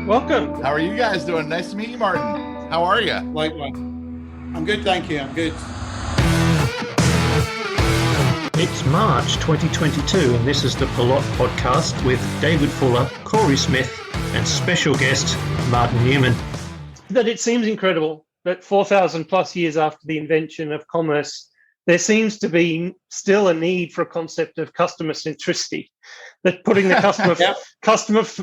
Welcome. How are you guys doing? Nice to meet you, Martin. How are you? Likewise. I'm good, thank you. I'm good. It's March 2022, and this is the Pilote podcast with David Fuller, Cory Smith, and special guest Martin Newman. That it seems incredible that 4,000 plus years after the invention of commerce, there seems to be still a need for a concept of customer-centricity. That putting the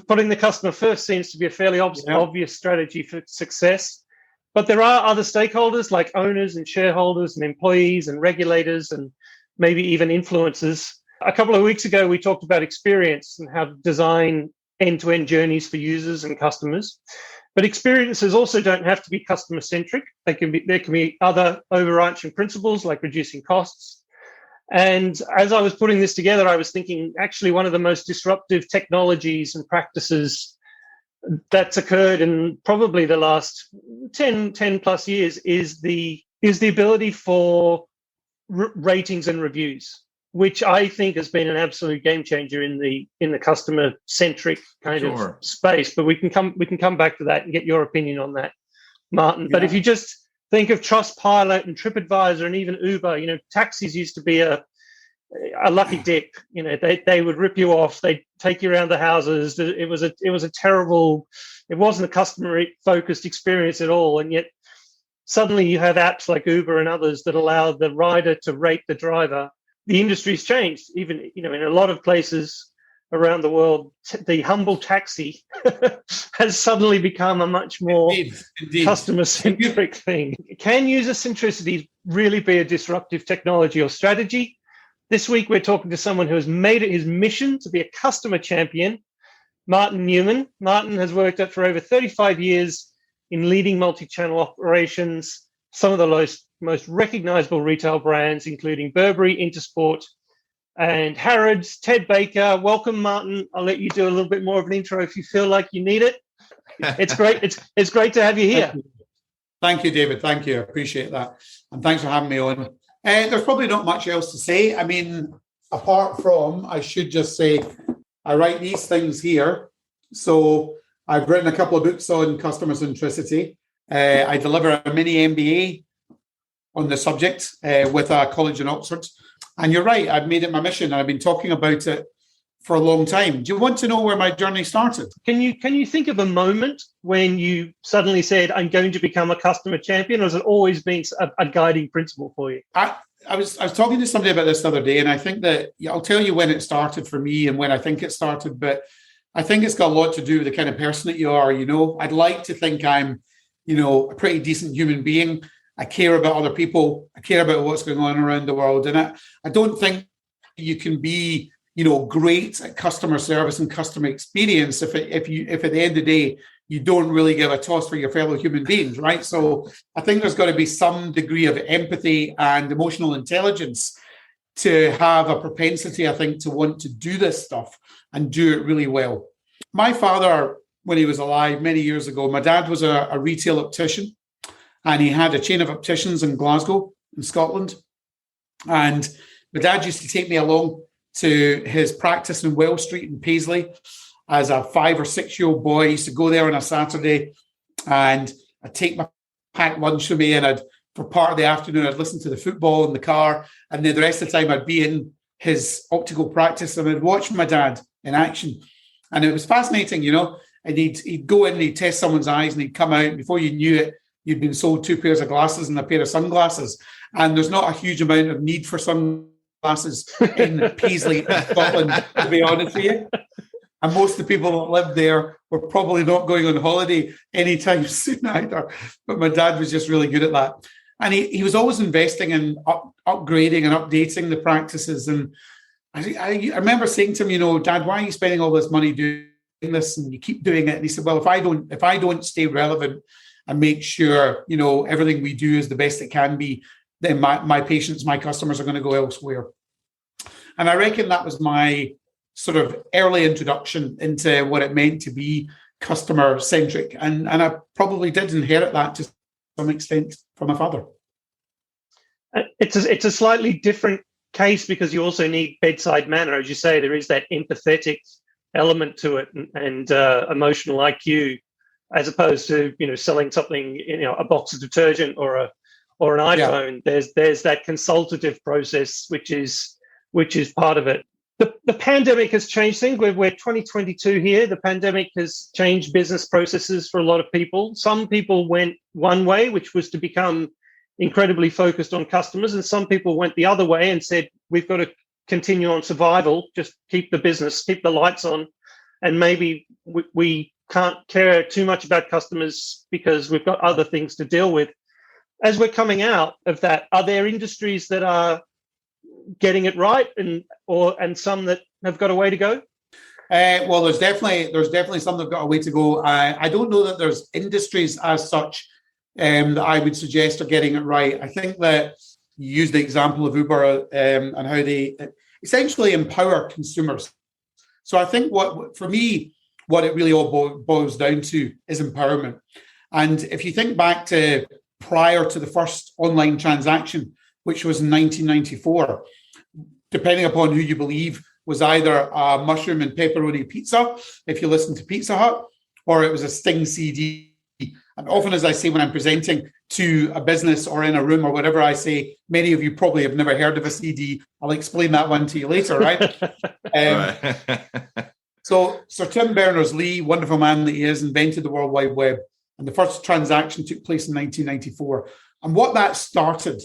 putting the customer first seems to be a fairly obvious strategy for success. But there are other stakeholders like owners and shareholders and employees and regulators and maybe even influencers. A couple of weeks ago, we talked about experience and how to design end-to-end journeys for users and customers. But experiences also don't have to be customer-centric. There can be other overarching principles like reducing costs. And as I was putting this together, I was thinking actually one of the most disruptive technologies and practices that's occurred in probably the last 10 plus years is the ability for ratings and reviews, which I think has been an absolute game changer in the customer-centric kind of space. But we can come back to that and get your opinion on that, Martin. But if you just think of Trustpilot and TripAdvisor and even Uber, taxis used to be a lucky dip. They would rip you off. They'd take you around the houses. It was a terrible. It wasn't a customer-focused experience at all. And yet suddenly you have apps like Uber and others that allow the rider to rate the driver. The industry's changed. Even in a lot of places around the world, the humble taxi has suddenly become a much more customer-centric thing. Can user-centricity really be a disruptive technology or strategy? This week, we're talking to someone who has made it his mission to be a customer champion, Martin Newman. Martin has worked for over 35 years in leading multi-channel operations, some of the most recognizable retail brands, including Burberry, Intersport, and Harrods. Ted Baker, welcome, Martin. I'll let you do a little bit more of an intro if you feel like you need it. It's great. It's great to have you here. Thank you, David. Thank you. I appreciate that. And thanks for having me on. There's probably not much else to say. I mean, apart from, I should just say, I write these things here. So I've written a couple of books on customer-centricity. I deliver a mini MBA on the subject with a college in Oxford. And you're right, I've made it my mission and I've been talking about it for a long time. Do you want to know where my journey started? Can you think of a moment when you suddenly said, I'm going to become a customer champion, or has it always been a guiding principle for you? I was talking to somebody about this the other day, and I think that I'll tell you when it started for me and when I think it started, but I think it's got a lot to do with the kind of person that you are. I'd like to think I'm, a pretty decent human being. I care about other people. I care about what's going on around the world. And I don't think you can be, great at customer service and customer experience if at the end of the day, you don't really give a toss for your fellow human beings, right? So I think there's got to be some degree of empathy and emotional intelligence to have a propensity, I think, to want to do this stuff and do it really well. My father, when he was alive many years ago, my dad was a retail optician. And he had a chain of opticians in Glasgow, in Scotland. And my dad used to take me along to his practice in Wells Street in Paisley as a 5 or 6 year old boy. I used to go there on a Saturday and I'd take my packed lunch with me, and for part of the afternoon, I'd listen to the football in the car. And then the rest of the time I'd be in his optical practice and I'd watch my dad in action. And it was fascinating, and he'd go in and he'd test someone's eyes and he'd come out, and before you knew it, you'd been sold 2 pairs of glasses and a pair of sunglasses. And there's not a huge amount of need for sunglasses in Paisley, Scotland, to be honest with you. And most of the people that lived there were probably not going on holiday anytime soon either. But my dad was just really good at that. And he was always investing in upgrading and updating the practices. And I remember saying to him, Dad, why are you spending all this money doing this? And you keep doing it. And he said, well, if I don't stay relevant and make sure, everything we do is the best it can be, then my patients, my customers are going to go elsewhere. And I reckon that was my sort of early introduction into what it meant to be customer-centric. And I probably did inherit that to some extent from my father. It's a slightly different case because you also need bedside manner. As you say, there is that empathetic element to it and emotional IQ as opposed to selling something, a box of detergent or an iPhone. There's that consultative process which is part of it. The pandemic has changed things. We're 2022 here. The pandemic has changed business processes for a lot of people. Some people went one way, which was to become incredibly focused on customers, and some people went the other way and said, we've got to continue on survival, just keep the business, keep the lights on, and maybe we can't care too much about customers because we've got other things to deal with. As we're coming out of that, are there industries that are getting it right and some that have got a way to go? Well, there's definitely some that have got a way to go. I don't know that there's industries as such that I would suggest are getting it right. I think that you use the example of Uber and how they essentially empower consumers. So I think what it really all boils down to is empowerment. And if you think back to prior to the first online transaction, which was in 1994, depending upon who you believe, was either a mushroom and pepperoni pizza, if you listen to Pizza Hut, or it was a Sting CD. And often, as I say, when I'm presenting to a business or in a room or whatever, I say, many of you probably have never heard of a CD. I'll explain that one to you later, right? So Sir Tim Berners-Lee, wonderful man that he is, invented the World Wide Web. And the first transaction took place in 1994. And what that started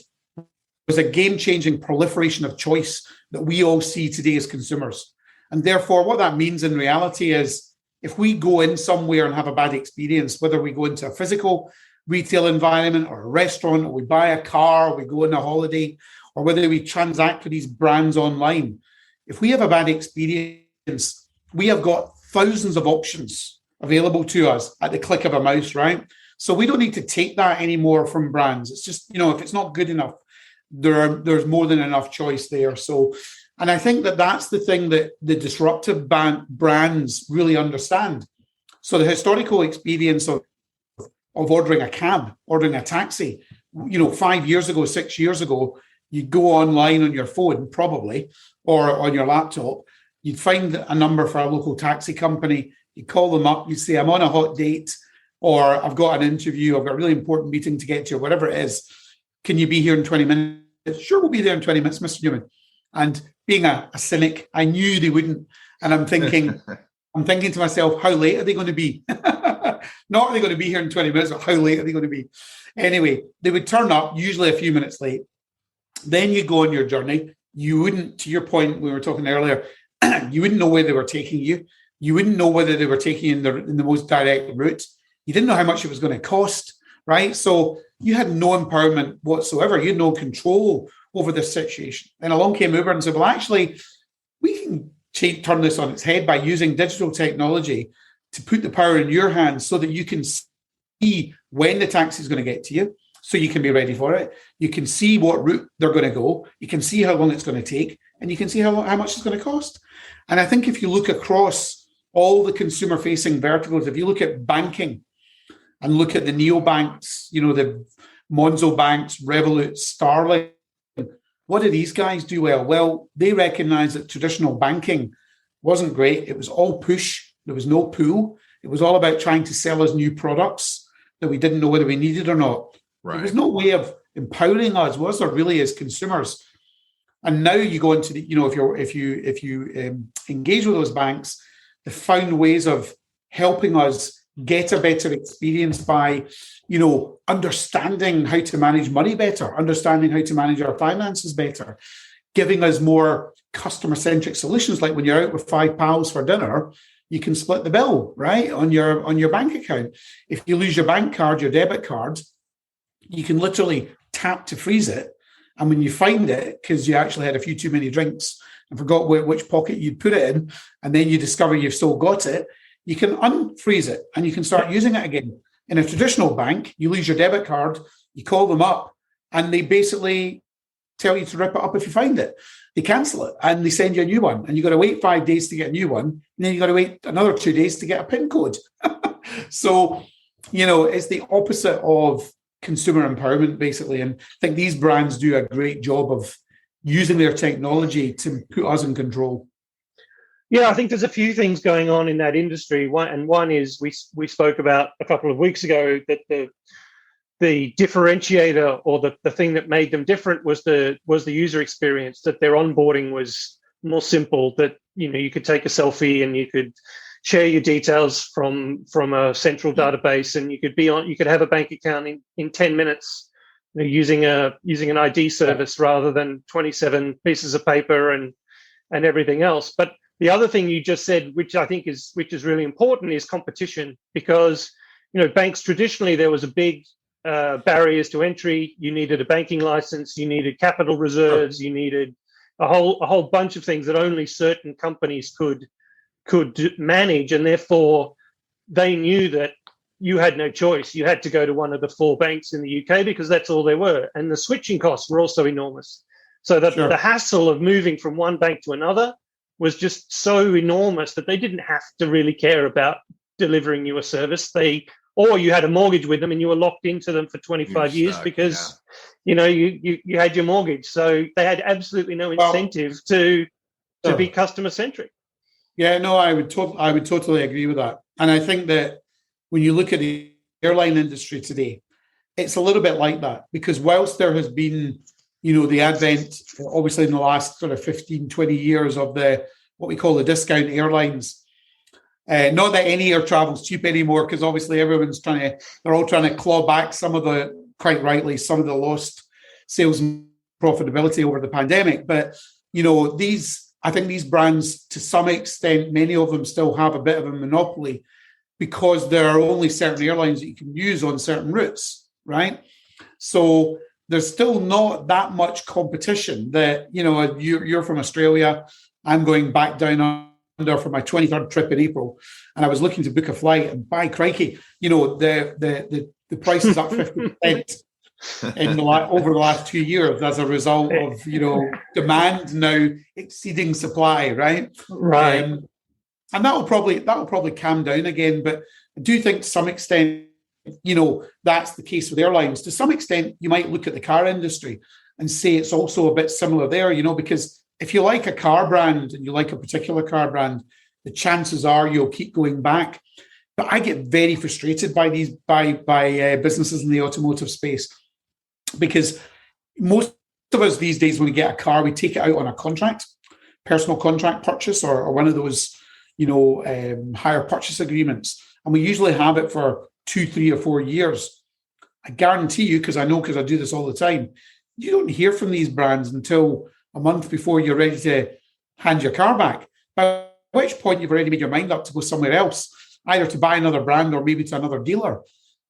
was a game-changing proliferation of choice that we all see today as consumers. And therefore, what that means in reality is if we go in somewhere and have a bad experience, whether we go into a physical retail environment or a restaurant, or we buy a car, or we go on a holiday, or whether we transact with these brands online, if we have a bad experience, we have got thousands of options available to us at the click of a mouse, right? So we don't need to take that anymore from brands. It's just, if it's not good enough, there's more than enough choice there. So, and I think that's the thing that the disruptive brands really understand. So the historical experience of ordering a cab, ordering a taxi, 5 years ago, 6 years ago, you'd go online on your phone probably, or on your laptop, you'd find a number for a local taxi company, you'd call them up, you'd say, I'm on a hot date, or I've got an interview, I've got a really important meeting to get to, or whatever it is. Can you be here in 20 minutes? Sure, we'll be there in 20 minutes, Mr. Newman. And being a cynic, I knew they wouldn't. And I'm thinking to myself, how late are they going to be? Not are they going to be here in 20 minutes, but how late are they going to be? Anyway, they would turn up, usually a few minutes late. Then you go on your journey. You wouldn't, to your point, we were talking earlier, you wouldn't know where they were taking you. You wouldn't know whether they were taking you in the most direct route. You didn't know how much it was going to cost, right? So you had no empowerment whatsoever. You had no control over this situation. And along came Uber and said, well, actually, we can turn this on its head by using digital technology to put the power in your hands so that you can see when the taxi is going to get to you, so you can be ready for it. You can see what route they're going to go. You can see how long it's going to take, and you can see how much it's going to cost. And I think if you look across all the consumer-facing verticals, if you look at banking and look at the neobanks, the Monzo banks, Revolut, Starling, what do these guys do well? Well, they recognize that traditional banking wasn't great. It was all push. There was no pull. It was all about trying to sell us new products that we didn't know whether we needed or not. Right. There was no way of empowering us, was there really, as consumers? And now you go into the, if you engage with those banks, they found ways of helping us get a better experience by, understanding how to manage money better, understanding how to manage our finances better, giving us more customer-centric solutions. Like when you're out with 5 pals for dinner, you can split the bill, right, on your bank account. If you lose your bank card, your debit card, you can literally tap to freeze it. And when you find it, because you actually had a few too many drinks and forgot which pocket you'd put it in, and then you discover you've still got it, you can unfreeze it and you can start using it again. In a traditional bank, you lose your debit card, you call them up, and they basically tell you to rip it up if you find it. They cancel it and they send you a new one. And you've got to wait 5 days to get a new one. And then you've got to wait another 2 days to get a PIN code. So, it's the opposite of consumer empowerment, basically. And I think these brands do a great job of using their technology to put us in control. Yeah, I think there's a few things going on in that industry. One is we spoke about a couple of weeks ago that the differentiator, or the thing that made them different, was the user experience, that their onboarding was more simple, that you could take a selfie and you could share your details from a central database, and you could have a bank account in 10 minutes, using an ID service rather than 27 pieces of paper and everything else. But the other thing you just said, which I think is really important, is competition, because banks traditionally, there was a big barriers to entry. You needed a banking license, you needed capital reserves, you needed a whole bunch of things that only certain companies could manage, and therefore they knew that you had no choice. You had to go to one of the 4 banks in the UK because that's all there were, and the switching costs were also enormous. So that the hassle of moving from one bank to another was just so enormous that they didn't have to really care about delivering you a service. Or you had a mortgage with them and you were locked into them for 25 years because you had your mortgage. So they had absolutely no incentive to be customer centric. Yeah, no, I would totally agree with that. And I think that when you look at the airline industry today, it's a little bit like that, because whilst there has been, the advent, obviously in the last sort of 15, 20 years, of what we call the discount airlines. Not that any air travel's cheap anymore, because obviously they're all trying to claw back quite rightly, some of the lost sales and profitability over the pandemic. But, I think these brands, to some extent, many of them still have a bit of a monopoly, because there are only certain airlines that you can use on certain routes, right? So there's still not that much competition. That, you're from Australia, I'm going back down under for my 23rd trip in April, and I was looking to book a flight, and by crikey, the price is up 50% over the last 2 years as a result of demand now exceeding supply, right? Right. And that'll probably calm down again. But I do think to some extent, that's the case with airlines. To some extent, you might look at the car industry and say it's also a bit similar there, because if you like a car brand and you like a particular car brand, the chances are you'll keep going back. But I get very frustrated by businesses in the automotive space, because most of us these days, when we get a car, we take it out on a contract, personal contract purchase, or one of those, hire purchase agreements, and we usually have it for 2, 3, or 4 years. I guarantee you, because I do this all the time, you don't hear from these brands until a month before you're ready to hand your car back, by which point you've already made your mind up to go somewhere else, either to buy another brand or maybe to another dealer.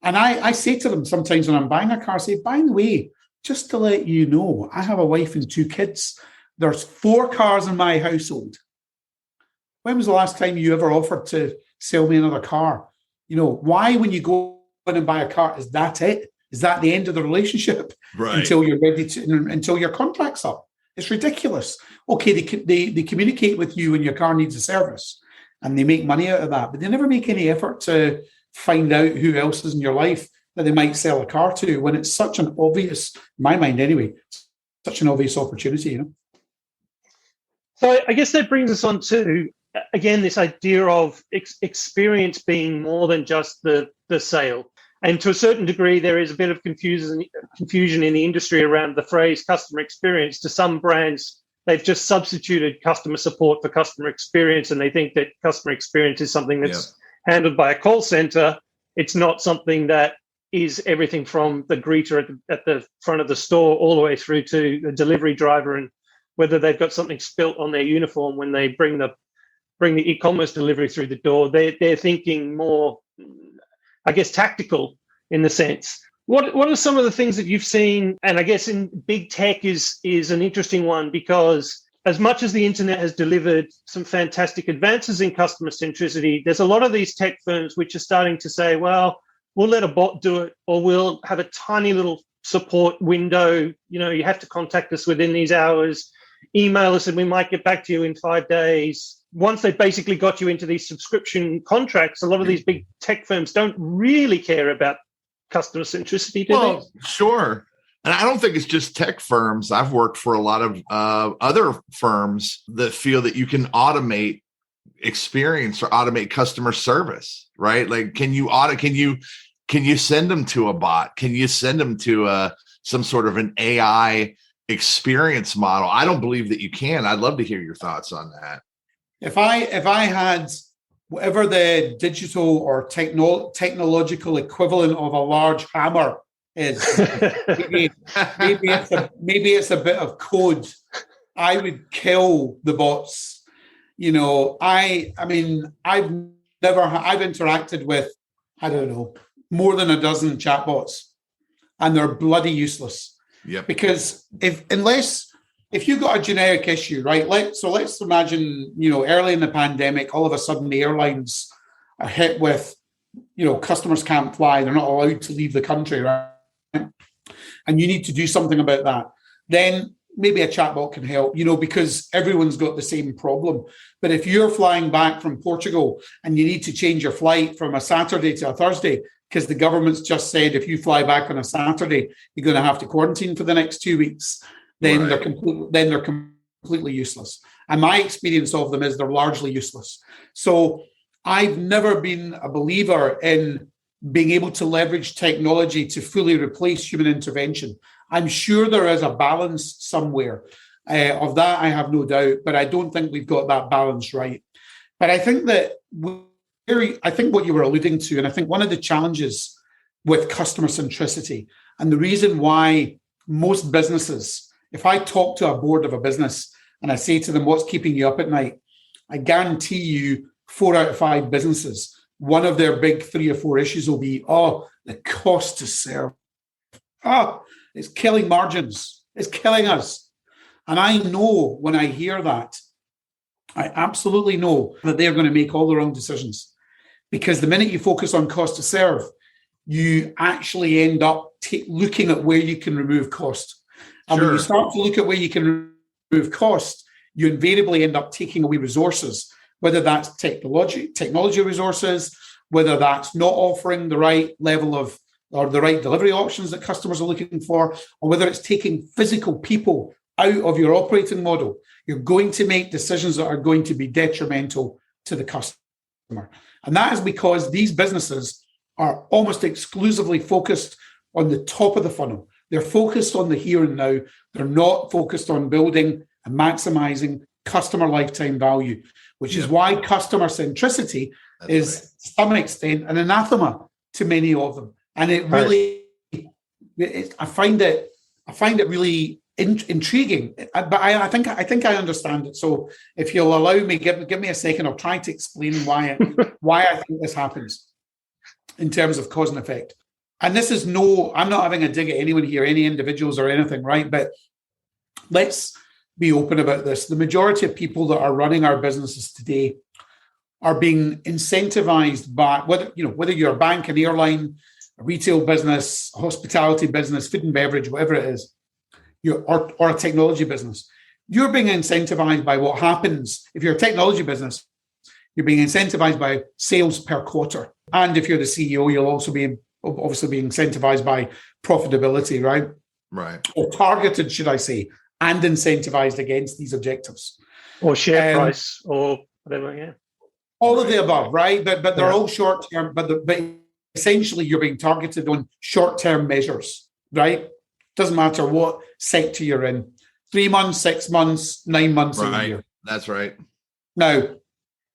And I say to them sometimes when I'm buying a car, I say, by the way, just to let you know, I have a wife and 2 kids. There's 4 cars in my household. When was the last time you ever offered to sell me another car? Why, when you go in and buy a car, is that it? Is that the end of the relationship? Right. Until you're ready until your contract's up? It's ridiculous. Okay, they communicate with you when your car needs a service, and they make money out of that, but they never make any effort to find out who else is in your life that they might sell a car to, when it's such an obvious, in my mind anyway, such an obvious opportunity, So I guess that brings us on to, again, this idea of experience being more than just the sale. And to a certain degree, there is a bit of confusion in the industry around the phrase customer experience. To some brands, they've just substituted customer support for customer experience, and they think that customer experience is something that's handled by a call center. It's not something that is everything from the greeter at the front of the store all the way through to the delivery driver, and whether they've got something spilt on their uniform when they bring the e-commerce delivery through the door. They're thinking more, I guess, tactical in the sense. What are some of the things that you've seen? And I guess in big tech is an interesting one, because as much as the internet has delivered some fantastic advances in customer centricity, there's a lot of these tech firms which are starting to say, well, we'll let a bot do it, or we'll have a tiny little support window. You have to contact us within these hours, email us, and we might get back to you in 5 days. Once they've basically got you into these subscription contracts, a lot of these big tech firms don't really care about customer centricity, do they? Sure. And I don't think it's just tech firms. I've worked for a lot of other firms that feel that you can automate experience or automate customer service, right? Like, can you send them to a bot? Can you send them to some sort of an AI experience model? I don't believe that you can. I'd love to hear your thoughts on that. If I had whatever the digital or technological equivalent of a large hammer is, maybe it's a bit of code, I would kill the bots. I mean, I've interacted with, I don't know, more than a dozen chatbots, and they're bloody useless. Yep. Because if you got a generic issue, right? Let's imagine, early in the pandemic, all of a sudden the airlines are hit with, customers can't fly, they're not allowed to leave the country, right? And you need to do something about that. Then maybe a chatbot can help, because everyone's got the same problem. But if you're flying back from Portugal and you need to change your flight from a Saturday to a Thursday, because the government's just said if you fly back on a Saturday, you're going to have to quarantine for the next 2 weeks, then they're completely useless. And my experience of them is they're largely useless. So I've never been a believer in being able to leverage technology to fully replace human intervention. I'm sure there is a balance somewhere. Of that, I have no doubt, but I don't think we've got that balance right. But I think that what you were alluding to, and I think one of the challenges with customer centricity, and the reason why most businesses, if I talk to a board of a business and I say to them, what's keeping you up at night? I guarantee you 4 out of 5 businesses, one of their big 3 or 4 issues will be, the cost to serve. It's killing margins. It's killing us. And I know when I hear that, I absolutely know that they're going to make all the wrong decisions. Because the minute you focus on cost to serve, you actually end up looking at where you can remove cost. And when you start to look at where you can remove cost, you invariably end up taking away resources, whether that's technology resources, whether that's not offering the right level of or the right delivery options that customers are looking for, or whether it's taking physical people out of your operating model. You're going to make decisions that are going to be detrimental to the customer. And that is because these businesses are almost exclusively focused on the top of the funnel. They're focused on the here and now. They're not focused on building and maximizing customer lifetime value, which is why customer centricity is to some extent an anathema to many of them. And it really, I find it really intriguing. But I think I understand it. So if you'll allow me, give me a second. I'll try to explain why I think this happens in terms of cause and effect. And this is I'm not having a dig at anyone here, any individuals or anything, right? But let's be open about this. The majority of people that are running our businesses today are being incentivized by whether you're a bank, an airline, a retail business, a hospitality business, food and beverage, whatever it is, or a technology business. You're being incentivized by what happens. If you're a technology business, you're being incentivized by sales per quarter. And if you're the CEO, you'll also be obviously being incentivized by profitability, right? Right. Or targeted, should I say, and incentivized against these objectives. Or share price or whatever, yeah. All of the above, right? But they're all short-term, but essentially you're being targeted on short-term measures, right? Doesn't matter what sector you're in. 3 months, 6 months, 9 months, a year. That's right. Now,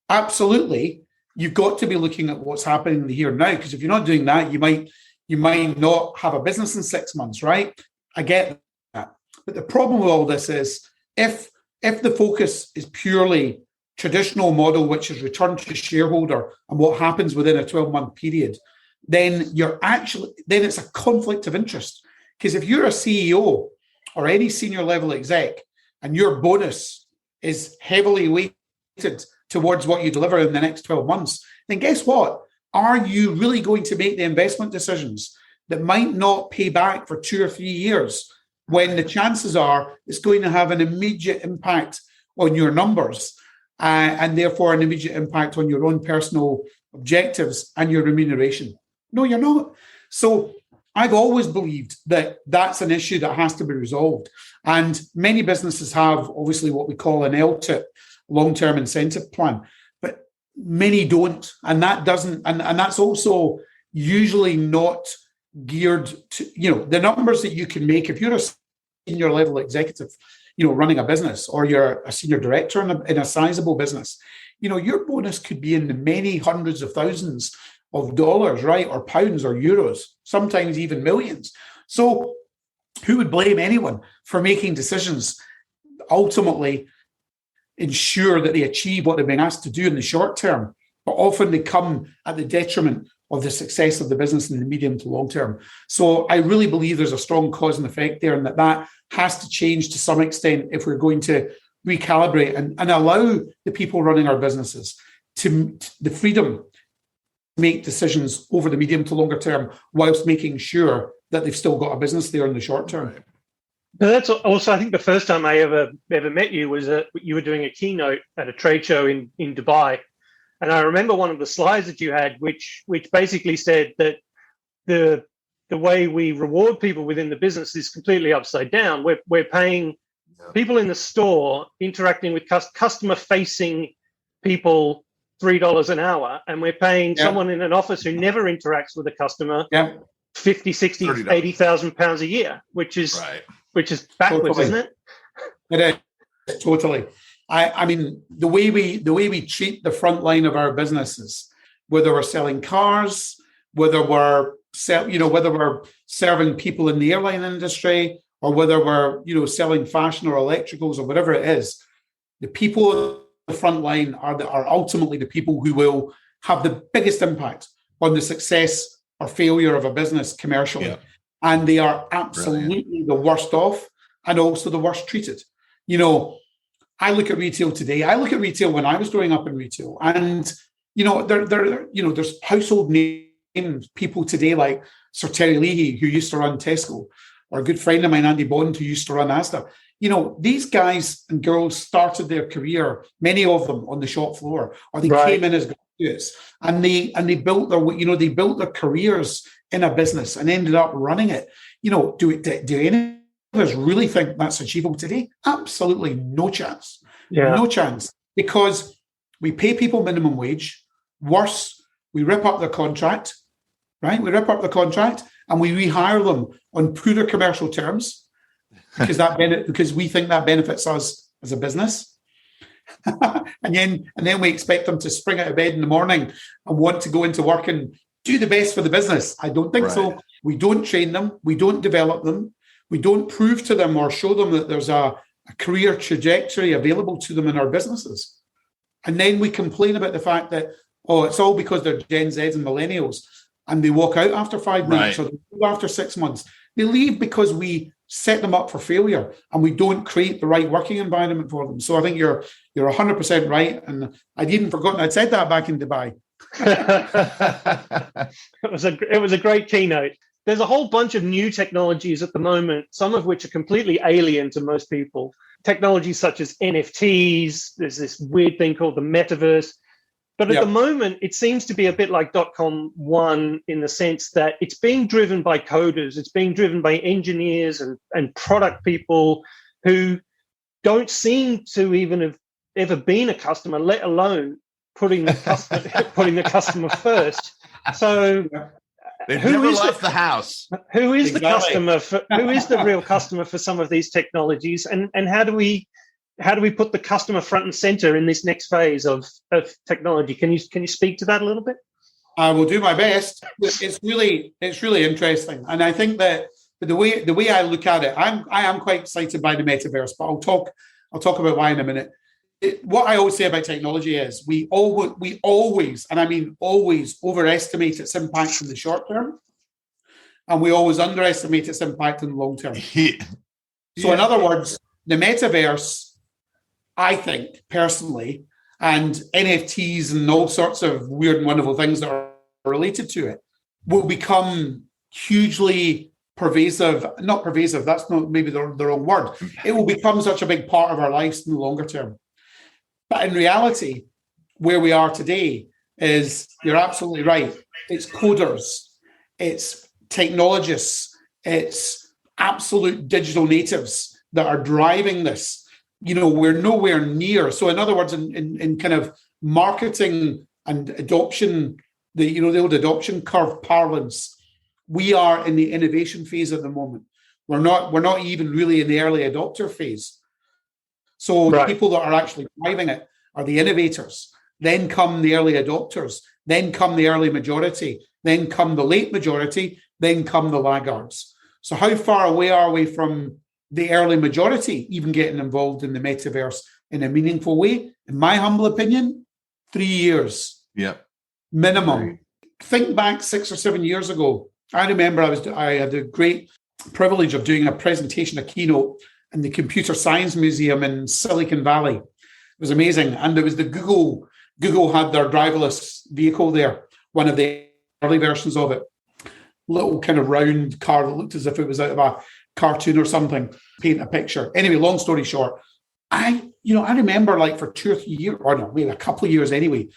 absolutely, you've got to be looking at what's happening in the here and now, because if you're not doing that, you might not have a business in 6 months, right? I get that. But the problem with all this is if the focus is purely traditional model, which is return to shareholder and what happens within a 12-month period, then it's a conflict of interest. Because if you're a CEO or any senior level exec and your bonus is heavily weighted towards what you deliver in the next 12 months, then guess what? Are you really going to make the investment decisions that might not pay back for 2 or 3 years when the chances are it's going to have an immediate impact on your numbers and therefore an immediate impact on your own personal objectives and your remuneration? No, you're not. So I've always believed that that's an issue that has to be resolved. And many businesses have obviously what we call an LTIP, long-term incentive plan. But many don't, and that doesn't, and that's also usually not geared to, the numbers that you can make if you're a senior level executive, running a business, or you're a senior director in a sizable business. Your bonus could be in the many hundreds of thousands of dollars, right, or pounds or euros, sometimes even millions. So who would blame anyone for making decisions ultimately ensure that they achieve what they're being asked to do in the short term, but often they come at the detriment of the success of the business in the medium to long term. So I really believe there's a strong cause and effect there, and that has to change to some extent if we're going to recalibrate and allow the people running our businesses to the freedom to make decisions over the medium to longer term, whilst making sure that they've still got a business there in the short term. But that's also, I think the first time I ever met you was you were doing a keynote at a trade show in Dubai. And I remember one of the slides that you had, which basically said that the way we reward people within the business is completely upside down. We're paying people in the store interacting with customer-facing people $3 an hour, and we're paying someone in an office who never interacts with a customer 50, 60, $30. 80,000 pounds a year, which is backwards, totally. Isn't it? It is, totally. I mean, the way we treat the front line of our businesses, whether we're selling cars, whether we're serving people in the airline industry, or whether we're selling fashion or electricals or whatever it is, the people on the front line are ultimately the people who will have the biggest impact on the success or failure of a business commercially. Yeah. And they are absolutely the worst off and also the worst treated. I look at retail today. I look at retail when I was growing up in retail, and there's household names people today like Sir Terry Leahy, who used to run Tesco, or a good friend of mine, Andy Bond, who used to run Asda. These guys and girls started their career, many of them, on the shop floor, or they came in as graduates, and they built their careers in a business and ended up running it. Do any of us really think that's achievable today? Absolutely no chance. No chance. Because we pay people minimum wage. Worse, we rip up their contract, right? We rip up the contract and we rehire them on poorer commercial terms because we think that benefits us as a business. and then we expect them to spring out of bed in the morning and want to go into work and do the best for the business. I don't think so. We don't train them. We don't develop them. We don't prove to them or show them that there's a career trajectory available to them in our businesses. And then we complain about the fact that, it's all because they're Gen Zs and millennials, and they walk out after 5 months or they leave after 6 months. They leave because we set them up for failure and we don't create the right working environment for them. So I think you're 100% right. And I'd even forgotten I'd said that back in Dubai. It was a great keynote. There's a whole bunch of new technologies at the moment, some of which are completely alien to most people. Technologies such as NFTs, there's this weird thing called the metaverse. But at the moment, it seems to be a bit like .com1 in the sense that it's being driven by coders, it's being driven by engineers and product people who don't seem to even have ever been a customer, let alone putting the customer first. So they've never left the house. Who is the customer? Who is the real customer for some of these technologies? And how do we put the customer front and center in this next phase of technology? Can you speak to that a little bit? I will do my best. It's really interesting, and I think that the way I look at it, I am quite excited by the metaverse. But I'll talk about why in a minute. What I always say about technology is we always, and I mean always, overestimate its impact in the short term, and we always underestimate its impact in the long term. So in other words, the metaverse, I think personally, and NFTs and all sorts of weird and wonderful things that are related to it will become hugely pervasive. Not pervasive, that's not maybe the wrong word. It will become such a big part of our lives in the longer term. But in reality, where we are today is, you're absolutely right. It's coders, it's technologists, it's absolute digital natives that are driving this. We're nowhere near. So in other words, in kind of marketing and adoption, the old adoption curve parlance, we are in the innovation phase at the moment. We're not even really in the early adopter phase. So the people that are actually driving it are the innovators. Then come the early adopters. Then come the early majority. Then come the late majority. Then come the laggards. So how far away are we from the early majority even getting involved in the metaverse in a meaningful way? In my humble opinion, 3 years. Yep. Minimum. Right. Think back 6 or 7 years ago. I remember I had the great privilege of doing a presentation, a keynote in the Computer Science Museum in Silicon Valley. It was amazing. And there was the Google had their driverless vehicle there, one of the early versions of it. Little kind of round car that looked as if it was out of a cartoon or something, paint a picture. Anyway, long story short, I remember like for 2 or 3 years, or no, maybe a couple of years anyway,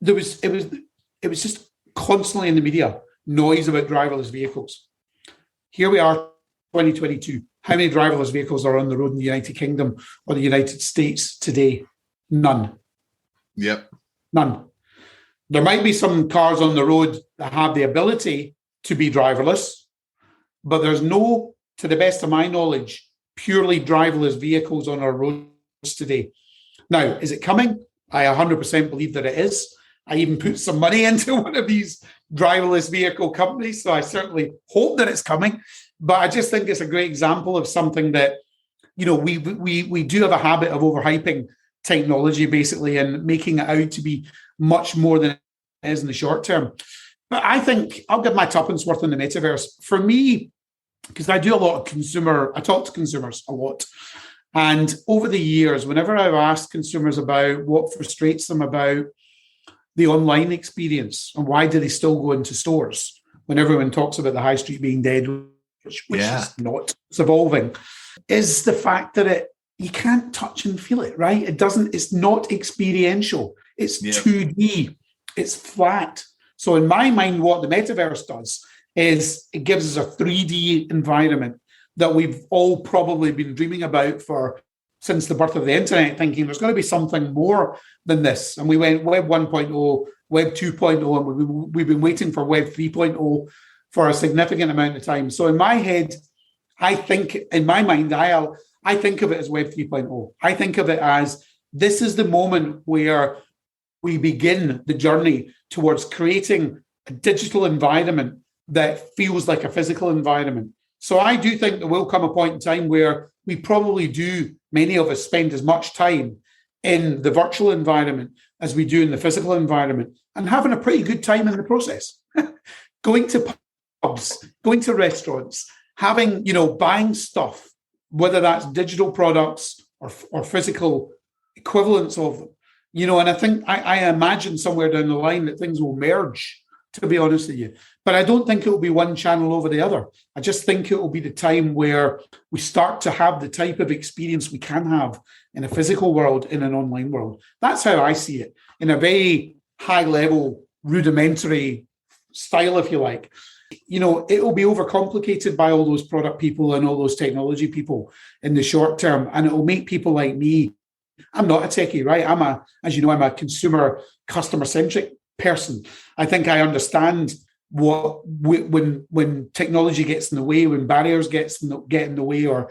it was just constantly in the media, noise about driverless vehicles. Here we are, 2022. How many driverless vehicles are on the road in the United Kingdom or the United States today? None. Yep. None. There might be some cars on the road that have the ability to be driverless, but there's no, to the best of my knowledge, purely driverless vehicles on our roads today. Now, is it coming? I 100% believe that it is. I even put some money into one of these driverless vehicle companies, so I certainly hope that it's coming. But I just think it's a great example of something that, we do have a habit of overhyping technology, basically, and making it out to be much more than it is in the short term. But I think I'll give my tuppence worth in the metaverse. For me, because I do a lot of I talk to consumers a lot. And over the years, whenever I've asked consumers about what frustrates them about the online experience and why do they still go into stores when everyone talks about the high street being dead, which is not, it's evolving, is the fact that you can't touch and feel it, right? It's not experiential. It's 2D. It's flat. So in my mind, what the metaverse does is it gives us a 3D environment that we've all probably been dreaming about since the birth of the internet, thinking there's going to be something more than this. And we went Web 1.0, Web 2.0, and we've been waiting for Web 3.0 for a significant amount of time. So in my head, I think of it as Web 3.0. I think of it as this is the moment where we begin the journey towards creating a digital environment that feels like a physical environment. So I do think there will come a point in time where we probably do, many of us spend as much time in the virtual environment as we do in the physical environment, and having a pretty good time in the process. Going to pubs, going to restaurants, buying stuff, whether that's digital products or physical equivalents of them. And I think I imagine somewhere down the line that things will merge, to be honest with you. But I don't think it will be one channel over the other. I just think it will be the time where we start to have the type of experience we can have in a physical world, in an online world. That's how I see it, in a very high level, rudimentary style, if you like. It will be overcomplicated by all those product people and all those technology people in the short term. And it will make people like me. I'm not a techie, right? I'm a consumer, customer-centric person. I think I understand when technology gets in the way, when barriers get in the way, or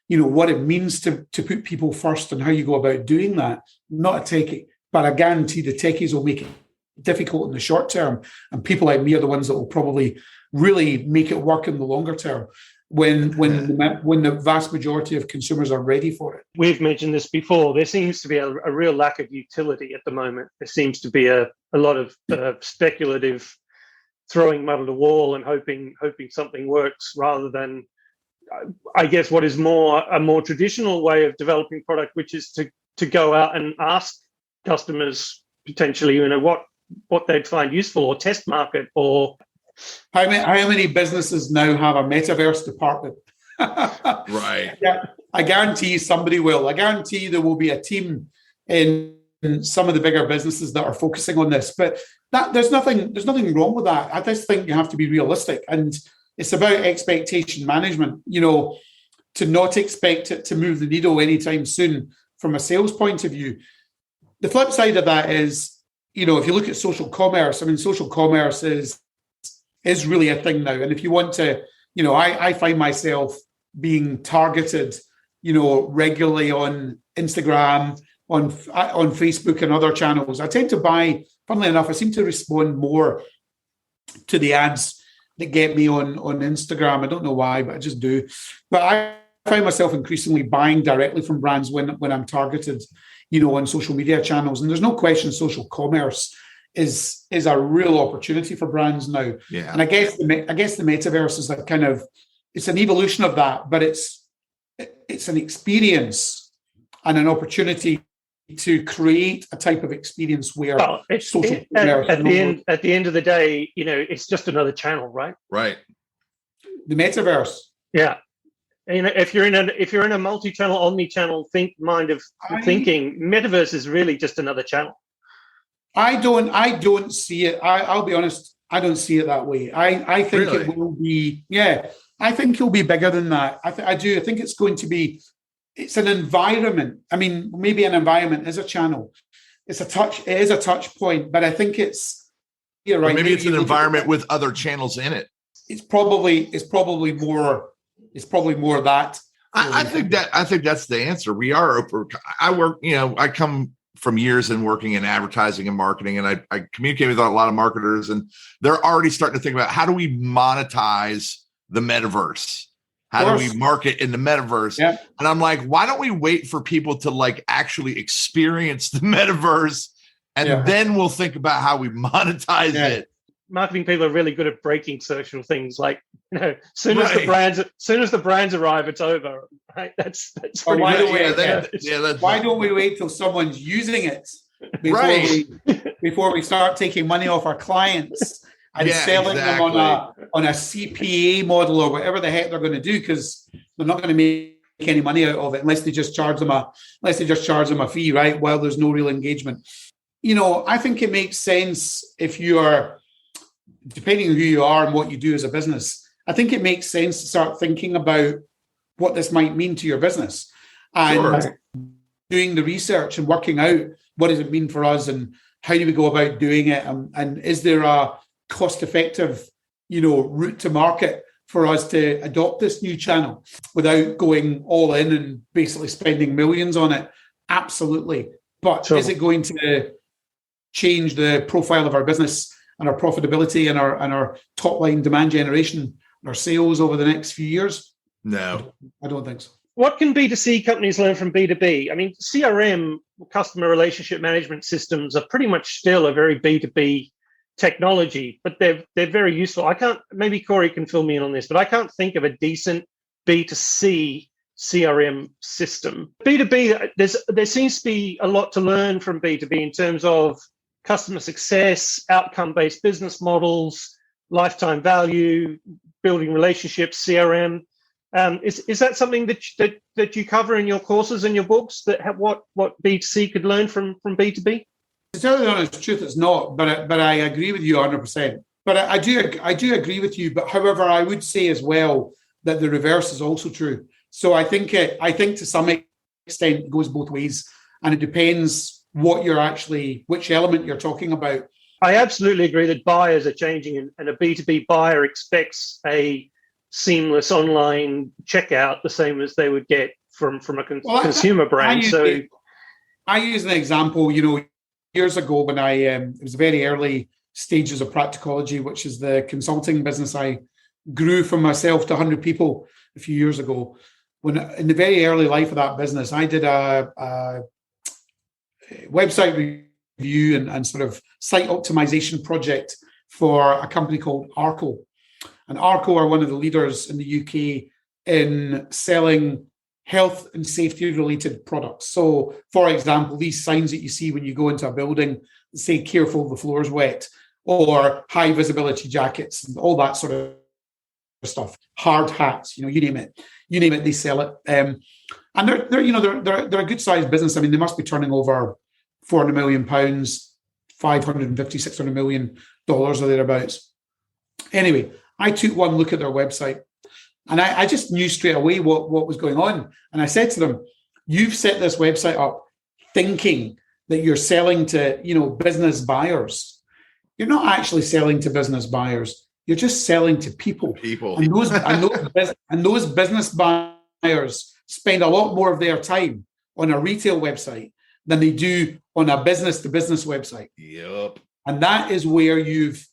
what it means to put people first and how you go about doing that. I'm not a techie, but I guarantee the techies will make it difficult in the short term, and people like me are the ones that will probably really make it work in the longer term when the vast majority of consumers are ready for it. We've mentioned this before. There seems to be a real lack of utility at the moment. There seems to be a lot of speculative throwing mud at a wall and hoping something works, rather than, I guess, what is a more traditional way of developing product, which is to go out and ask customers potentially, what they'd find useful, or test market, or how many businesses now have a metaverse department? Right. Yeah, I guarantee somebody will. I guarantee there will be a team in some of the bigger businesses that are focusing on this. But there's nothing wrong with that. I just think you have to be realistic, and it's about expectation management. To not expect it to move the needle anytime soon from a sales point of view. The flip side of that is, if you look at social commerce, I mean, social commerce is really a thing now. And if you want to, I find myself being targeted, regularly on Instagram, on Facebook and other channels. I tend to buy, funnily enough, I seem to respond more to the ads that get me on Instagram. I don't know why, but I just do. But I find myself increasingly buying directly from brands when I'm targeted, on social media channels. And there's no question social commerce is a real opportunity for brands now. Yeah. And I guess the metaverse is like it's an evolution of that, but it's an experience and an opportunity to create a type of experience where social commerce at the end of the day, it's just another channel, right? Right. The metaverse. Yeah. If you're in a multi-channel, omni-channel thinking, metaverse is really just another channel. I don't see it. I'll be honest. I don't see it that way. I think Really? It will be. Yeah, I think it'll be bigger than that. I do. I think it's going to be. It's an environment. I mean, maybe an environment is a channel. It is a touch point, but I think it's. You're right. Maybe it's an environment with other channels in it. It's probably more. It's probably more that. I think that's the answer. I come from years in working in advertising and marketing, and I communicate with a lot of marketers, and they're already starting to think about how do we monetize the metaverse? How do we market in the metaverse? Yeah. And I'm like, why don't we wait for people to actually experience the metaverse, and then we'll think about how we monetize it. Marketing people are really good at breaking social things. Like, soon as the brands arrive, it's over. Right? That's why right. Why don't we wait till someone's using it before we start taking money off our clients and selling them on a CPA model or whatever the heck they're going to do, because they're not going to make any money out of it unless they just charge them a fee, right? While there's no real engagement. I think it makes sense if you are, depending on who you are and what you do as a business, I think it makes sense to start thinking about what this might mean to your business and doing the research and working out what does it mean for us and how do we go about doing it, and is there a cost-effective, route to market for us to adopt this new channel without going all in and basically spending millions on it? Absolutely. But is it going to change the profile of our business and our profitability and our top line demand generation and our sales over the next few years? No, I don't think so. What can B2C companies learn from B2B? I mean, CRM, customer relationship management systems, are pretty much still a very B2B technology, but they're very useful. Maybe Cory can fill me in on this, but I can't think of a decent B2C CRM system. B2B, there seems to be a lot to learn from B2B in terms of customer success, outcome-based business models, lifetime value, building relationships, CRM. Is that something that you cover in your courses and your books? That what B2C could learn from B2B? To tell you the honest truth, it's not. But I agree with you 100%. But I do agree with you. But however, I would say as well that the reverse is also true. So I think to some extent it goes both ways, and it depends which element you're talking about. I absolutely agree that buyers are changing, and a B2B buyer expects a seamless online checkout the same as they would get from a consumer brand. I use an example, years ago when it was very early stages of Practicology, which is the consulting business. I grew from myself to 100 people a few years ago. When in the very early life of that business, I did a website review and sort of site optimization project for a company called Arco. And Arco are one of the leaders in the UK in selling health and safety related products. So, for example, these signs that you see when you go into a building say, careful, the floor is wet, or high visibility jackets and all that sort of stuff, hard hats, you name it, they sell it. And they're a good sized business. I mean, they must be turning over £400 million, $550-600 million or thereabouts. Anyway, I took one look at their website and I just knew straight away what was going on. And I said to them, you've set this website up thinking that you're selling to, business buyers. You're not actually selling to business buyers. You're just selling to people. And those business buyers spend a lot more of their time on a retail website than they do on a business-to-business website. Yep. And that is where you've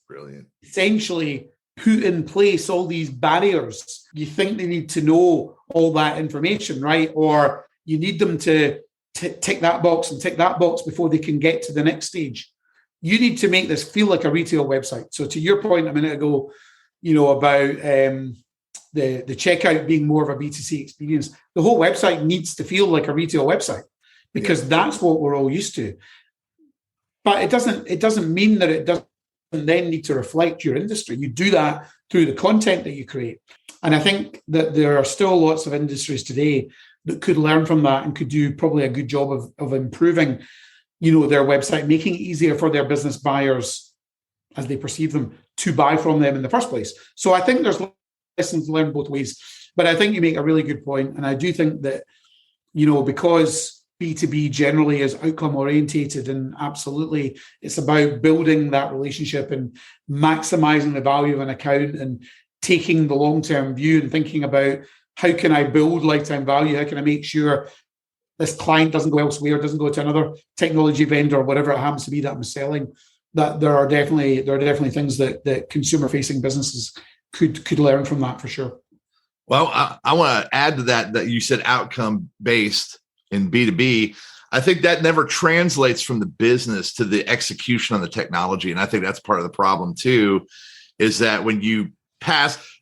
essentially put in place all these barriers. You think they need to know all that information, right? Or you need them to tick that box and tick that box before they can get to the next stage. You need to make this feel like a retail website. So to your point a minute ago, about the checkout being more of a B2C experience, the whole website needs to feel like a retail website because that's what we're all used to. But it doesn't mean that it doesn't then need to reflect your industry. You do that through the content that you create. And I think that there are still lots of industries today that could learn from that and could do probably a good job of improving, their website, making it easier for their business buyers as they perceive them to buy from them in the first place. So I think there's lessons to learn both ways. But I think you make a really good point. And I do think that, because B2B generally is outcome orientated, and absolutely it's about building that relationship and maximizing the value of an account and taking the long-term view and thinking about how can I build lifetime value? How can I make sure this client doesn't go elsewhere, doesn't go to another technology vendor or whatever it happens to be that I'm selling? That there are definitely things that consumer-facing businesses could learn from that for sure. Well, I want to add to that you said outcome-based in B2B. I think that never translates from the business to the execution on the technology. And I think that's part of the problem too, is that when you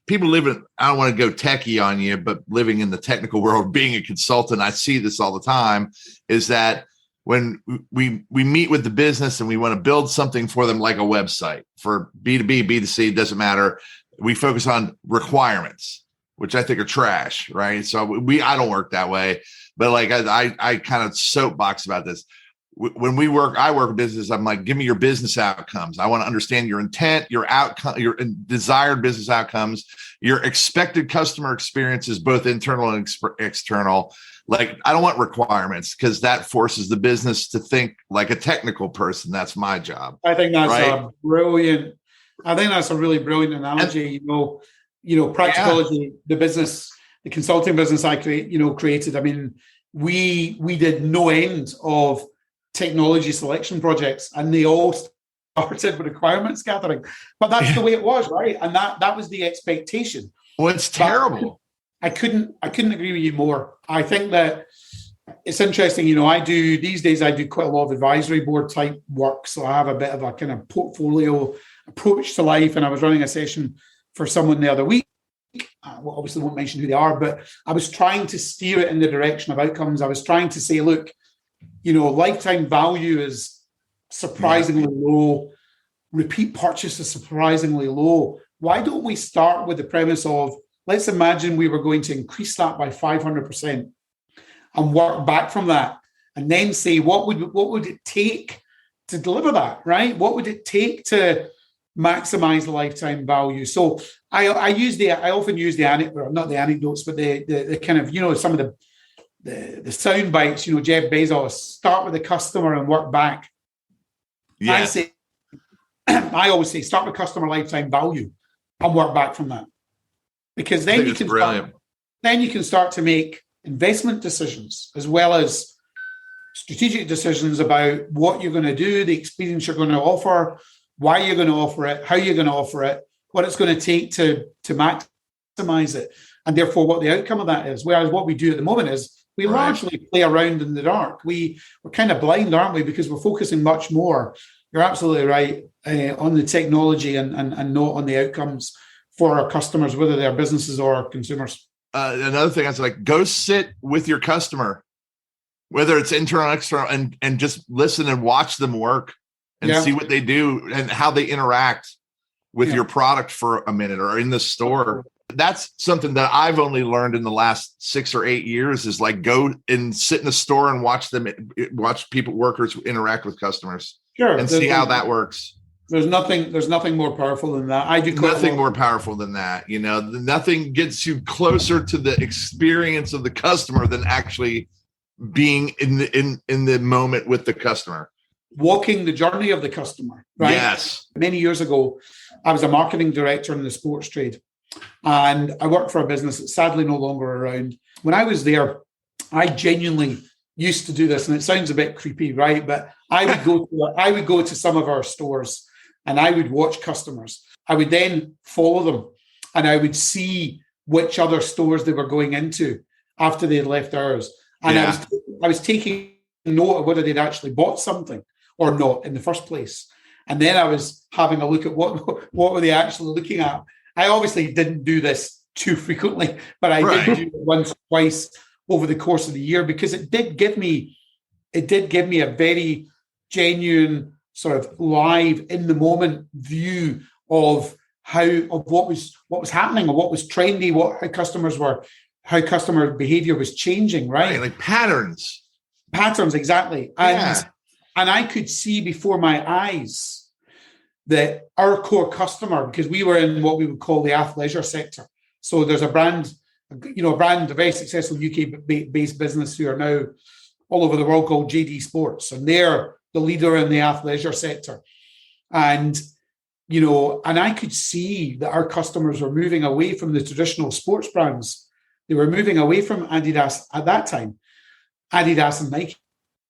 people live in, I don't want to go techie on you, but living in the technical world, being a consultant, I see this all the time, is that when we meet with the business and we want to build something for them, like a website for B2B, B2C, doesn't matter. We focus on requirements, which I think are trash, right? So I don't work that way, but like I kind of soapbox about this. When I work with business, I'm like, give me your business outcomes. I want to understand your intent, your outcome, your desired business outcomes, your expected customer experiences, both internal and external. Like, I don't want requirements because that forces the business to think like a technical person. That's my job. I think that's a really brilliant analogy. Practicology, the consulting business I created. I mean, we did no end of technology selection projects, and they all started with requirements gathering. But that's the way it was, right? And that was the expectation. Well, it's terrible. I couldn't agree with you more. I think that it's interesting. These days I do quite a lot of advisory board type work, so I have a bit of a kind of portfolio approach to life. And I was running a session for someone the other week. Obviously won't mention who they are, but I was trying to steer it in the direction of outcomes. I was trying to say, look, lifetime value is surprisingly low. Repeat purchase is surprisingly low. Why don't we start with the premise of, let's imagine we were going to increase that by 500% and work back from that, and then say, what would it take to deliver that, right? What would it take to maximize the lifetime value? So I often use not the anecdotes, but the kind of, some of the sound bites, Jeff Bezos, start with the customer and work back. Yeah. I always say, start with customer lifetime value and work back from that. Because then you can start to make investment decisions as well as strategic decisions about what you're going to do, the experience you're going to offer, why you're going to offer it, how you're going to offer it, what it's going to take to maximize it, and therefore what the outcome of that is. Whereas what we do at the moment is we largely play around in the dark. We're kind of blind, aren't we? Because we're focusing much more, you're absolutely right, on the technology and not on the outcomes for our customers, whether they're businesses or consumers. Another thing, I was like, go sit with your customer, whether it's internal or external, and just listen and watch them work and see what they do and how they interact with your product for a minute or in the store. That's something that I've only learned in the last 6 or 8 years, is like, go and sit in the store and watch workers interact with customers and see how that works. There's nothing more powerful than that. I do nothing more powerful than that. Nothing gets you closer to the experience of the customer than actually being in the moment with the customer. Walking the journey of the customer, right? Yes. Many years ago, I was a marketing director in the sports trade, and I worked for a business that's sadly no longer around. When I was there, I genuinely used to do this, and it sounds a bit creepy, right? But I would go to some of our stores, and I would watch customers. I would then follow them, and I would see which other stores they were going into after they had left ours. And I was taking note of whether they'd actually bought something or not in the first place. And then I was having a look at what were they actually looking at. I obviously didn't do this too frequently, but I did do it once or twice over the course of the year, because it did give me a very genuine sort of live in the moment view of what was happening, or what was trendy, how customer behavior was changing, right? Like patterns, exactly. And I could see before my eyes that our core customer, because we were in what we would call the athleisure sector. So there's a brand, a very successful UK-based business who are now all over the world called JD Sports, and they're the leader in the athleisure sector. And I could see that our customers were moving away from the traditional sports brands. They were moving away from Adidas at that time, Adidas and Nike.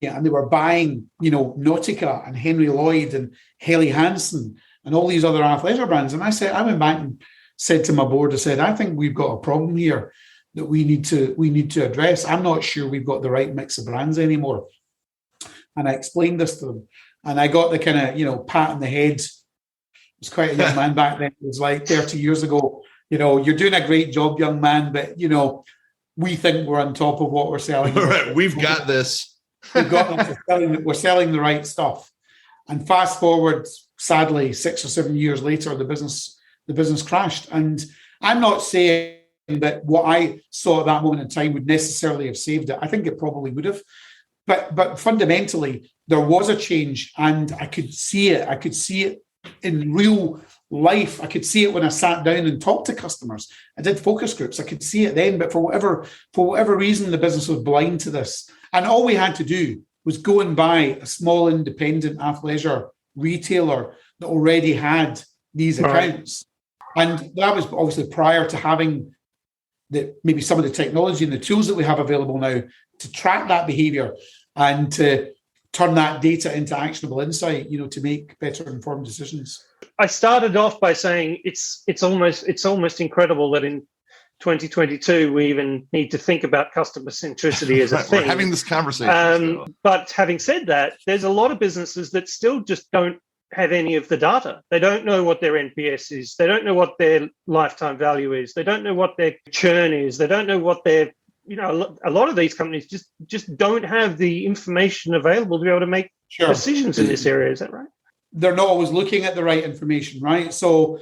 And they were buying, Nautica and Henry Lloyd and Helly Hansen and all these other athleisure brands. And I went back and said to my board, I think we've got a problem here that we need to address. I'm not sure we've got the right mix of brands anymore. And I explained this to them. And I got the kind of, pat on the head. I was quite a young man back then. It was like 30 years ago. You're doing a great job, young man, but, we think we're on top of what we're selling. Right, we've got this. We're selling the right stuff. And fast forward, sadly, 6 or 7 years later, the business crashed. And I'm not saying that what I saw at that moment in time would necessarily have saved it. I think it probably would have. But fundamentally, there was a change, and I could see it. I could see it in real life. I could see it when I sat down and talked to customers. I did focus groups. I could see it then, but for whatever reason, the business was blind to this. And all we had to do was go and buy a small independent athleisure retailer that already had these accounts. And that was obviously prior to having maybe some of the technology and the tools that we have available now to track that behavior and to turn that data into actionable insight, to make better informed decisions. I started off by saying it's almost incredible that in 2022 we even need to think about customer centricity as a thing. We're having this conversation. But having said that, there's a lot of businesses that still just don't have any of the data. They don't know what their NPS is. They don't know what their lifetime value is. They don't know what their churn is. They don't know what their, a lot of these companies just don't have the information available to be able to make decisions in this area. Is that right? They're not always looking at the right information, right? So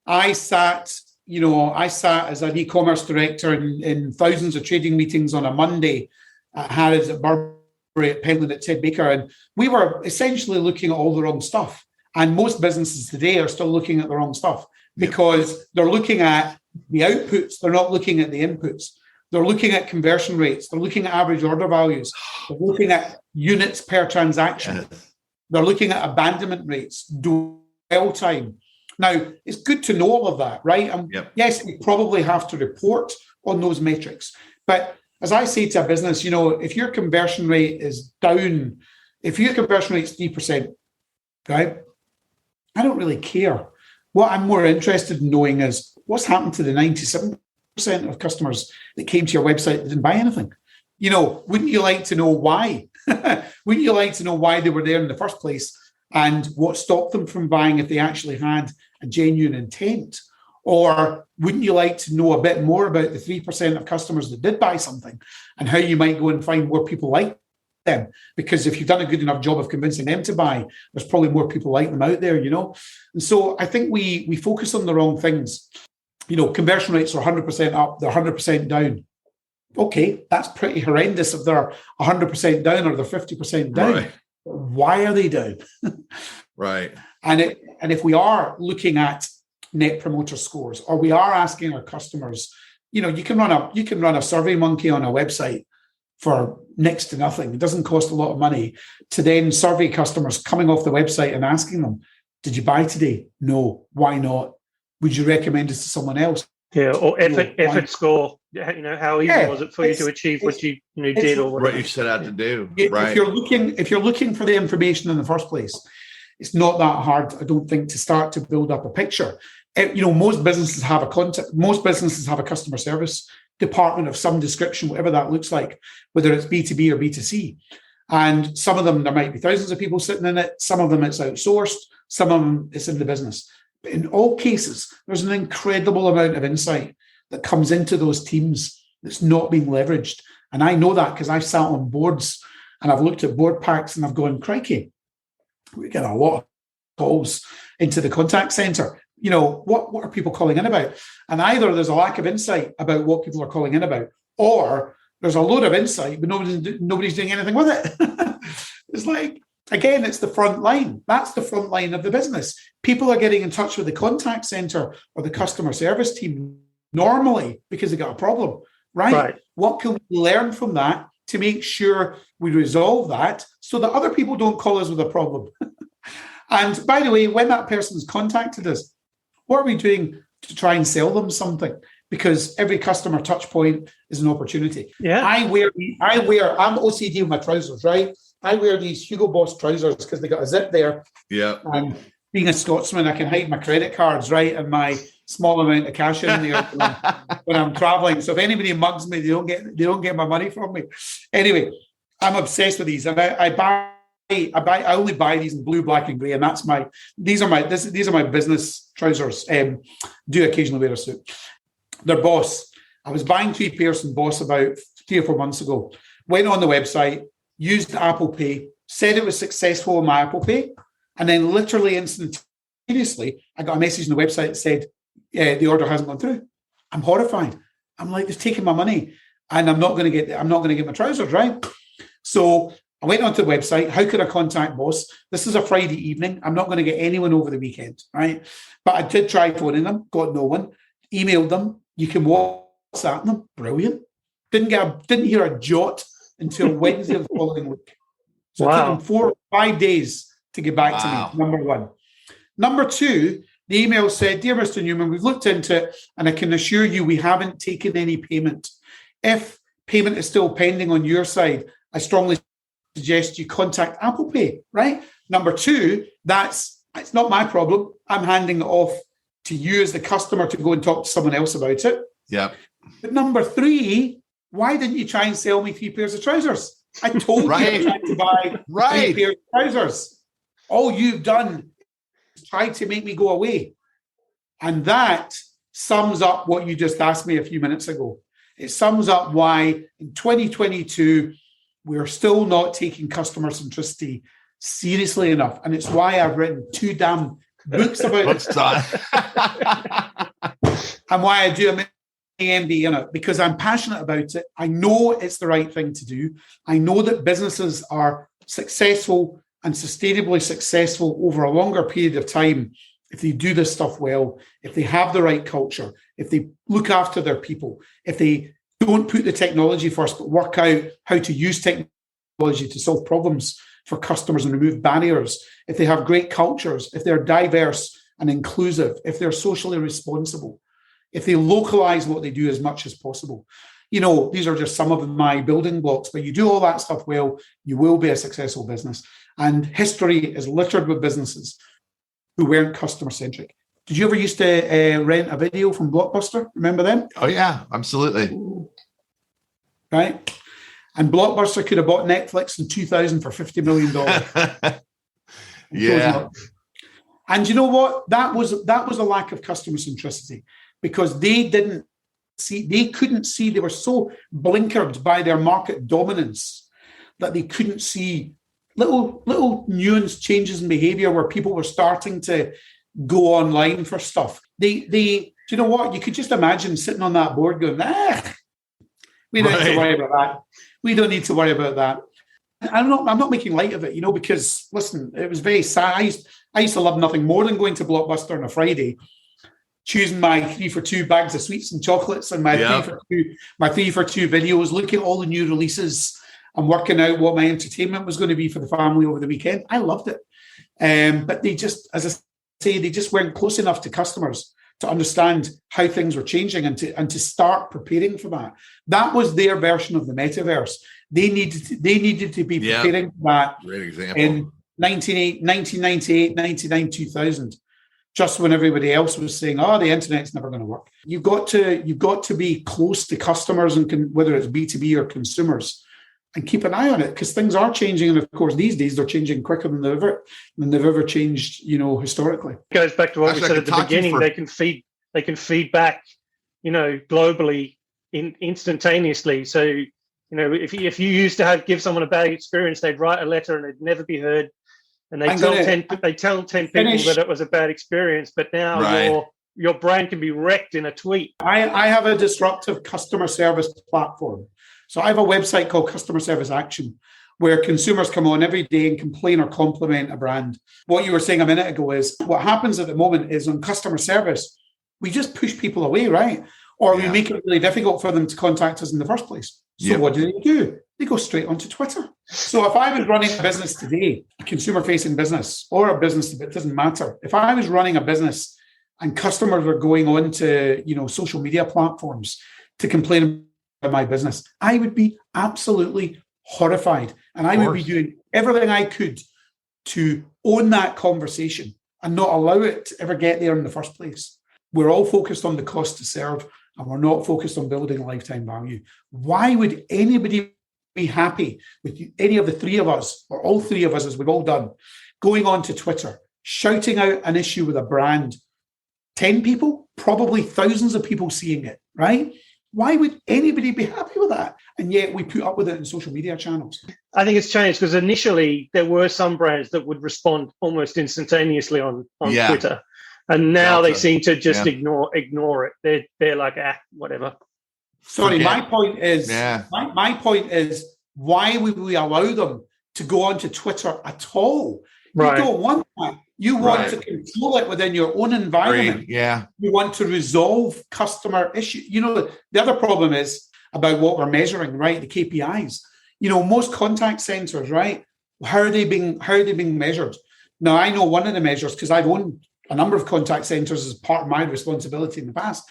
I sat as an e-commerce director in thousands of trading meetings on a Monday at Harrods, at Burberry, at Penland, at Ted Baker, and we were essentially looking at all the wrong stuff. And most businesses today are still looking at the wrong stuff because they're looking at the outputs. They're not looking at the inputs. They're looking at conversion rates. They're looking at average order values. They're looking at units per transaction. They're looking at abandonment rates, dwell time. Now, it's good to know all of that, right? And yes, we probably have to report on those metrics. But as I say to a business, if your conversion rate is down, if your conversion rate is 3%, right, I don't really care. What I'm more interested in knowing is what's happened to the 97% of customers that came to your website that didn't buy anything. Wouldn't you like to know why? Wouldn't you like to know why they were there in the first place and what stopped them from buying if they actually had a genuine intent? Or wouldn't you like to know a bit more about the 3% of customers that did buy something and how you might go and find more people like them? Because if you've done a good enough job of convincing them to buy, there's probably more people like them out there, And so I think we focus on the wrong things. Conversion rates are 100% up, they're 100% down. Okay, that's pretty horrendous if they're 100% down or they're 50% down. Right. Why are they down? Right. And if we are looking at net promoter scores, or we are asking our customers, you can run a Survey Monkey on a website for next to nothing. It doesn't cost a lot of money to then survey customers coming off the website and asking them, did you buy today? No. Why not? Would you recommend it to someone else? Yeah, or effort score. How easy was it for you to achieve what you did, or what you set out to do? Right. If you're looking for the information in the first place, it's not that hard, I don't think, to start to build up a picture. Most businesses have a customer service department of some description, whatever that looks like, whether it's B2B or B2C. And some of them, there might be thousands of people sitting in it. Some of them it's outsourced. Some of them it's in the business. But in all cases, there's an incredible amount of insight that comes into those teams that's not being leveraged. And I know that because I've sat on boards and I've looked at board packs and I've gone, crikey, we get a lot of calls into the contact center. What are people calling in about? And either there's a lack of insight about what people are calling in about, or there's a load of insight, but nobody's doing anything with it. It's like, again, it's the front line. That's the front line of the business. People are getting in touch with the contact center or the customer service team normally because they got a problem, right? What can we learn from that to make sure we resolve that so that other people don't call us with a problem? And by the way, when that person's contacted us, what are we doing to try and sell them something? Because every customer touch point is an opportunity. Yeah. I'm OCD with my trousers, right? I wear these Hugo Boss trousers because they got a zip there. Yeah. And being a Scotsman, I can hide my credit cards, right, and my small amount of cash in there when I'm traveling. So if anybody mugs me, they don't get my money from me. Anyway, I'm obsessed with these, and I only buy these in blue, black, and grey, and these are my business trousers. Do occasionally wear a suit. They're Boss. I was buying 3 pairs from Boss about 3 or 4 months ago. Went on the website, used Apple Pay, said it was successful on my Apple Pay, and then literally instantaneously, I got a message on the website that said, the order hasn't gone through. I'm horrified. I'm like, they've taken my money, and I'm not going to get my trousers, right? So I went onto the website. How could I contact Boss? This is a Friday evening. I'm not going to get anyone over the weekend, right? But I did try phoning them, got no one. Emailed them. You can WhatsApp them. Brilliant. Didn't hear a jot until Wednesday of the following week. So it took them 4 or 5 days to get back to me, number one. Number two, the email said, "Dear Mr. Newman, we've looked into it, and I can assure you we haven't taken any payment. If payment is still pending on your side, I strongly suggest you contact Apple Pay," right? Number two, it's not my problem. I'm handing it off to you as the customer to go and talk to someone else about it. Yeah. But number three, why didn't you try and sell me 3 pairs of trousers? I told you I tried to buy 3 pairs of trousers. All you've done is try to make me go away. And that sums up what you just asked me a few minutes ago. It sums up why in 2022, we're still not taking customer centricity seriously enough. And it's why I've written 2 damn books about it. And why I do a MBA in it, because I'm passionate about it. I know it's the right thing to do. I know that businesses are successful and sustainably successful over a longer period of time if they do this stuff well, if they have the right culture, if they look after their people, if they don't put the technology first, but work out how to use technology to solve problems for customers and remove barriers, if they have great cultures, if they're diverse and inclusive, if they're socially responsible, if they localize what they do as much as possible. These are just some of my building blocks, but you do all that stuff well, you will be a successful business. And history is littered with businesses who weren't customer-centric. Did you ever used to rent a video from Blockbuster? Remember them? Oh, yeah, absolutely. Right? And Blockbuster could have bought Netflix in 2000 for $50 million. Yeah. And you know what? That was a lack of customer centricity, because they couldn't see, they were so blinkered by their market dominance that they couldn't see little nuanced changes in behavior where people were starting to go online for stuff. Do you know what? You could just imagine sitting on that board going, we don't need to worry about that. We don't need to worry about that. I'm not making light of it, because listen, it was very sad. I used to love nothing more than going to Blockbuster on a Friday choosing my 3 for 2 bags of sweets and chocolates and my 3 for 2 videos, looking at all the new releases and working out what my entertainment was going to be for the family over the weekend. I loved it. But they just, as I say, they just weren't close enough to customers to understand how things were changing and to start preparing for that. That was their version of the metaverse. They needed to be preparing for that. Great example. In 1998, 99, 2000, just when everybody else was saying, "Oh, the internet's never going to work." You've got to be close to customers, and whether it's B2B or consumers, and keep an eye on it, because things are changing, and of course these days they're changing quicker than they've ever changed, historically. It goes back to what we said at the beginning. They can feed back, globally, instantaneously. So, if you used to give someone a bad experience, they'd write a letter and it'd never be heard, and they tell 10 people that it was a bad experience. But now your brand can be wrecked in a tweet. I have a disruptive customer service platform. So I have a website called Customer Service Action, where consumers come on every day and complain or compliment a brand. What you were saying a minute ago is what happens at the moment is on customer service, we just push people away, right? Or we make it really difficult for them to contact us in the first place. So what do? They go straight onto Twitter. So if I was running a business today, a consumer-facing business or a business, it doesn't matter. If I was running a business and customers were going on to, social media platforms to complain about my business, I would be absolutely horrified. And I would be doing everything I could to own that conversation and not allow it to ever get there in the first place. We're all focused on the cost to serve, and we're not focused on building lifetime value. Why would anybody be happy with any of the three of us, or all three of us, as we've all done, going on to Twitter, shouting out an issue with a brand? 10 people, probably thousands of people seeing it, right? Why would anybody be happy with that? And yet we put up with it in social media channels. I think it's changed, because initially there were some brands that would respond almost instantaneously on Twitter. And now they seem to just ignore it. They're like, whatever. Sorry, my point is, why would we allow them to go onto Twitter at all? Right. You don't want that. You want to control it within your own environment. Yeah. You want to resolve customer issues. The other problem is about what we're measuring, right? The KPIs. Most contact centers, right? How are they being measured? Now, I know one of the measures, because I've owned a number of contact centers as part of my responsibility in the past.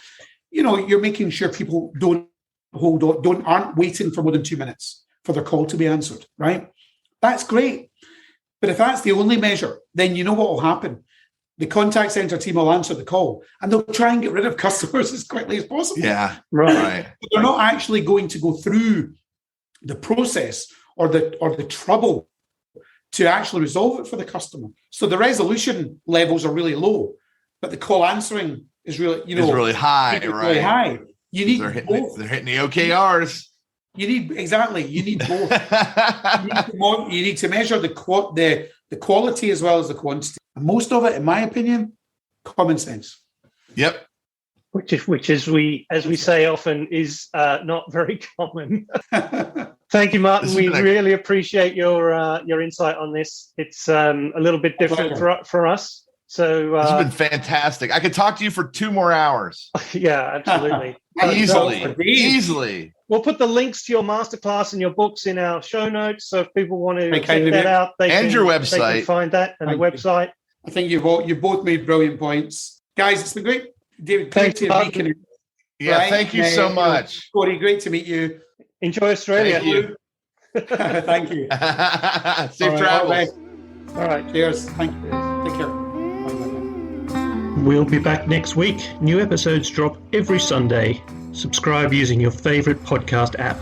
You're making sure people aren't waiting for more than 2 minutes for their call to be answered, right? That's great. But if that's the only measure, then you know what will happen. The contact center team will answer the call, and they'll try and get rid of customers as quickly as possible. Yeah, right. But they're not actually going to go through the process or the trouble to actually resolve it for the customer. So the resolution levels are really low, but the call answering is really, really high, right? Really high. You need both. They're hitting the OKRs. You need both. You need to measure the quality as well as the quantity. And most of it, in my opinion, common sense. Yep. Which as we say often, is not very common. Thank you, Martin. We really appreciate your insight on this. It's a little bit different for us. So this has been fantastic. I could talk to you for 2 more hours. Yeah, absolutely. Easily. We'll put the links to your masterclass and your books in our show notes. So if people want to check that out, your website, they can find that and the website. I think you've both made brilliant points, guys. It's been great, David. Great to meet you. Yeah, thank you so much, Cory. Great to meet you. Enjoy Australia. Thank you. Thank you. Safe travels. All right. Cheers. Thank you. Take care. We'll be back next week. New episodes drop every Sunday. Subscribe using your favorite podcast app.